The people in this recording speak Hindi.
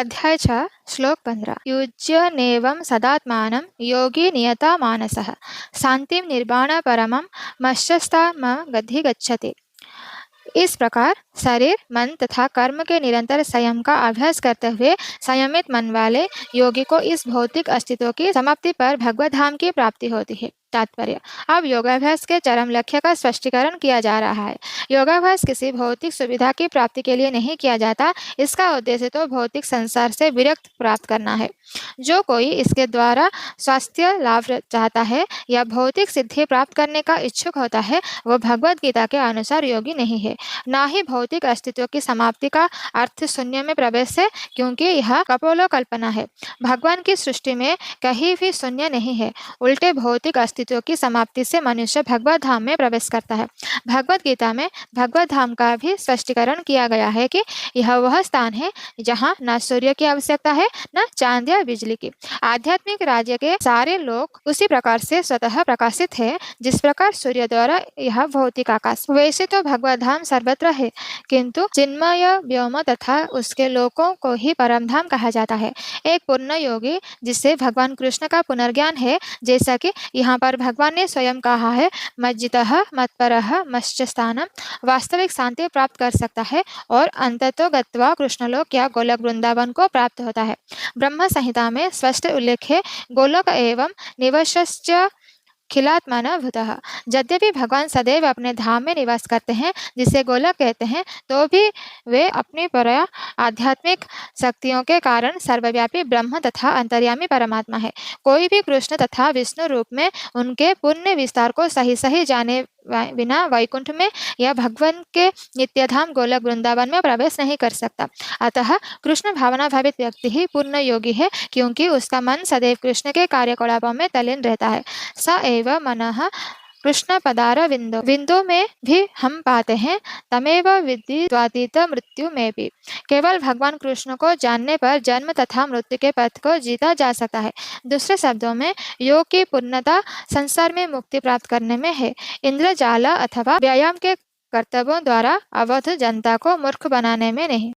अध्याय 6 श्लोक 15 युज्यनेवं सदात्मानं योगी नियता मानसः शांतिं निर्वाण परमं मश्यस्तामधिगच्छति। इस प्रकार शरीर, मन तथा कर्म के निरंतर संयम का अभ्यास करते हुए संयमित मन वाले योगी को इस भौतिक अस्तित्व की समाप्ति पर भगवत धाम की प्राप्ति होती है। तात्पर्य: अब योगाभ्यास के चरम लक्ष्य का स्पष्टीकरण किया जा रहा है। योगाभ्यास किसी भौतिक सुविधा की प्राप्ति के लिए नहीं किया जाता। इसका उद्देश्य तो भौतिक संसार से विरक्त प्राप्त करना है। जो कोई इसके द्वारा स्वास्थ्य लाभ चाहता है या भौतिक सिद्धि प्राप्त करने का इच्छुक होता है, वह भगवद गीता के अनुसार योगी नहीं है। ना ही भौतिक अस्तित्व की समाप्ति का अर्थ शून्य में प्रवेश है, क्योंकि यह कपोलो कल्पना है। भगवान की सृष्टि में कहीं भी शून्य नहीं है। उल्टे भौतिक अस्तित्व की समाप्ति से मनुष्य भगवत धाम में प्रवेश करता है। भगवत गीता में भगवत धाम का भी स्पष्टीकरण किया गया है कि यह वह स्थान है जहाँ न सूर्य की आवश्यकता है, न चांद या बिजली की। आध्यात्मिक राज्य के सारे लोग उसी प्रकार से स्वतः प्रकाशित है जिस प्रकार सूर्य द्वारा यह भौतिक आकाश। वैसे तो भगवत धाम सर्वत्र है, किंतु चिन्मय व्योम तथा उसके लोकों को ही परम धाम कहा जाता है। एक पूर्ण योगी जिसे भगवान कृष्ण का पुनर्ज्ञान है, जैसा कि यहाँ पर भगवान ने स्वयं कहा है, मज्जितः मत्परः मश्चस्थानम, वास्तविक शांति प्राप्त कर सकता है और अंततो गत्वा कृष्णलोक या गोलक वृंदावन को प्राप्त होता है। ब्रह्म संहिता में स्पष्ट उल्लेख है, गोलक एवं निवसश्च खिलात्मना भूतः। यद्यपि भगवान सदैव अपने धाम में निवास करते हैं, जिसे गोलक कहते हैं, तो भी वे अपनी पर आध्यात्मिक शक्तियों के कारण सर्वव्यापी ब्रह्म तथा अंतर्यामी परमात्मा है। कोई भी कृष्ण तथा विष्णु रूप में उनके पुण्य विस्तार को सही सही जाने बिना वैकुंठ में या भगवान के नित्यधाम गोलक वृंदावन में प्रवेश नहीं कर सकता। अतः कृष्ण भावना भावित व्यक्ति ही पूर्ण योगी है, क्योंकि उसका मन सदैव कृष्ण के कार्यकलापों में तल्लीन रहता है। स एव मनः कृष्ण पदार विंदो, विंदो में भी हम पाते हैं, तमेव विद्धि द्वातीत मृत्यु में भी। केवल भगवान कृष्ण को जानने पर जन्म तथा मृत्यु के पथ को जीता जा सकता है। दूसरे शब्दों में, योग की पूर्णता संसार में मुक्ति प्राप्त करने में है, इंद्रजाल अथवा व्यायाम के कर्तव्यों द्वारा अवध जनता को मूर्ख बनाने में नहीं।